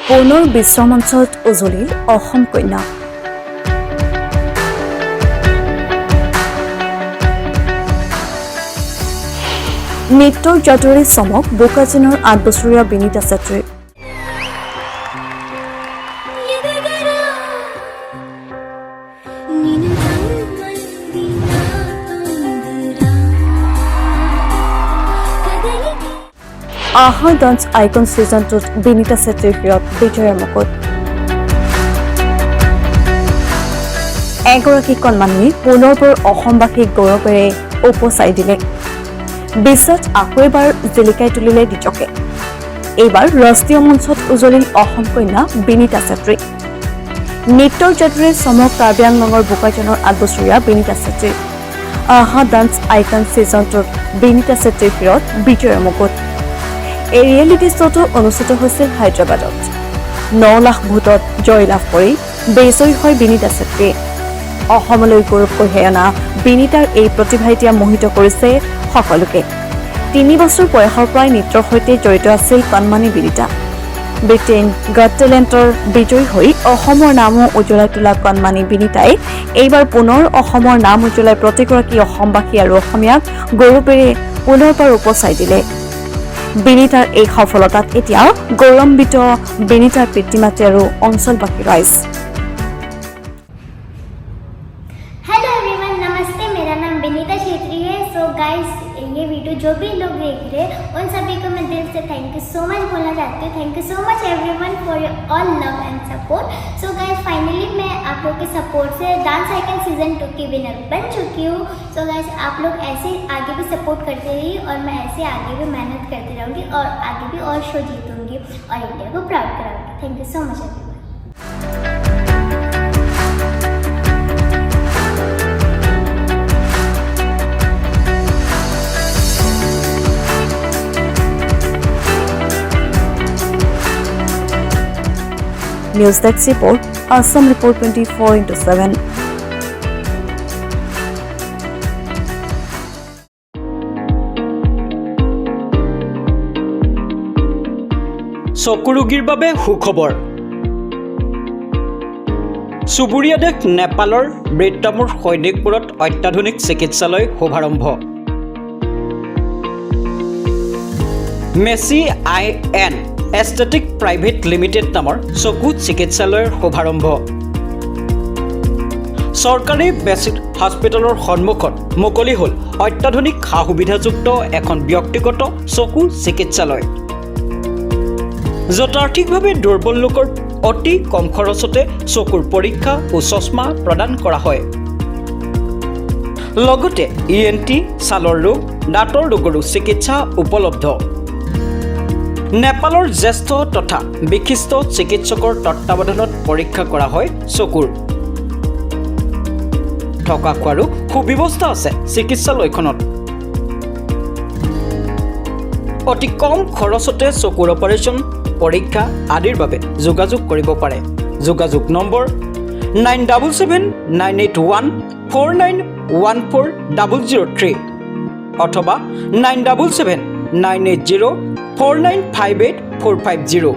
পুনৰ বিশ্বমঞ্চত উজলিল অসম কন্যা। নৃত্যৰ জাদুৰে চমক বোকাজানৰ 8 বছৰীয়া বিনীতা চেত্ৰীৰ। আহা ডান্স আইকন ছিজনটোত বিনীতা চেত্ৰীৰ প্ৰিয় বিজয়ৰ মুকুট। এগৰাকী কণমানিয়ে পুনৰবাৰ অসমবাসীক গৌৰৱেৰে উপচাই দিলে। বিশ্বত আকৌ এবাৰ জিলিকাই তুলিলে নিজকে। এইবাৰ ৰাষ্ট্ৰীয় মঞ্চত উজলিল অসম কন্যা বিনীতা চেত্ৰী। নৃত্যৰ জাদুৰে চমক কাৰ্বি আংলঙৰ বোকাজানৰ 8 বছৰীয়া বিনীতা চেত্ৰী। আহা ডান্স আইকন ছিজনটোত বিনীতা চেত্ৰীৰ প্ৰিয় বিজয়ৰ মুকুট। এই ৰিয়েলিটি শ্ব'টো অনুষ্ঠিত হৈছিল হায়দৰাবাদত। 9 লাখ ভোটত জয়লাভ কৰি বিজয়ী হয় বিনীতা চেত্ৰীয়ে। অসমলৈ গৌৰৱ কঢ়িয়াই অনা বিনীতাৰ এই প্ৰতিভা এতিয়া মোহিত কৰিছে সকলোকে। 3 বছৰ বয়সৰ পৰাই নৃত্যৰ সৈতে জড়িত আছিল কণমানি বিনীতা। ব্ৰিটেইন গট টেলেণ্টৰ বিজয়ী হৈ অসমৰ নামো উজ্বলাই তোলা কণমানি বিনীতাই এইবাৰ পুনৰ অসমৰ নাম উজ্বলাই প্ৰতিগৰাকী অসমবাসী আৰু অসমীয়াক গৌৰৱেৰে পুনৰবাৰ উপচাই দিলে। বিনীতাৰ এই সফলতাত এতিয়া গৌৰৱান্বিত বিনীতাৰ পিতৃ মাতৃ আৰু অঞ্চলবাসী ৰাইজ। हेलो एवरीवन, नमस्ते। मेरा नाम विनीता छेत्री है। सो गाइस, ये वीडियो जो भी लोग देख रहे हैं उन सभी को मैं दिल से थैंक यू सो मच बोलना चाहती हूँ। Thank you so much everyone for your all love and support. So guys, finally मैं आप लोग के सपोर्ट से डांस आइकन सीजन 2 की विनर बन चुकी हूँ। सो गाइस, आप लोग ऐसे आगे भी सपोर्ट करते रहिए और मैं ऐसे आगे भी मेहनत करती रहूँगी और आगे भी और शो जीतूंगी और इंडिया को प्राउड कराऊंगी। Thank you so much everyone. News Desk Report, Assam Report 24/7. চকু ৰোগীৰ বাবে সুখবৰ। চুবুৰীয়া দেশ নেপালৰ বৃত্তামুৰ সৈনিকপুৰত অত্যাধুনিক চিকিৎসালয় শুভাৰম্ভ। Messi in aesthetic private limited নামৰ চকু চিকিৎসালয়ৰ শুভাৰম্ভ। চৰকাৰী বেচিক হস্পিটেলৰ সন্মুখত মুকলি হ'ল অত্যাধুনিক সা সুবিধাযুক্ত এখন ব্যক্তিগত চকু চিকিৎসালয়, য'ত আৰ্থিকভাৱে দুৰ্বল লোকৰ অতি কম খৰচতে চকুৰ পৰীক্ষা ও চশমা প্ৰদান কৰা হয়। লগতে ENT, ছালৰ ৰোগ, দাঁতৰ ৰোগৰো চিকিৎসা উপলব্ধ। নেপালৰ জ্যেষ্ঠ তথা বিশিষ্ট চিকিৎসকৰ তত্বাৱধানত পৰীক্ষা কৰা হয় চকুৰ। থকা খোৱাৰো সুব্যৱস্থা আছে চিকিৎসালয়খনত। অতি কম খৰচতে চকুৰ অপাৰেশ্যন, পৰীক্ষা আদিৰ বাবে যোগাযোগ কৰিব পাৰে। যোগাযোগ নম্বৰ 977894914003 অথবা 9779804958450450।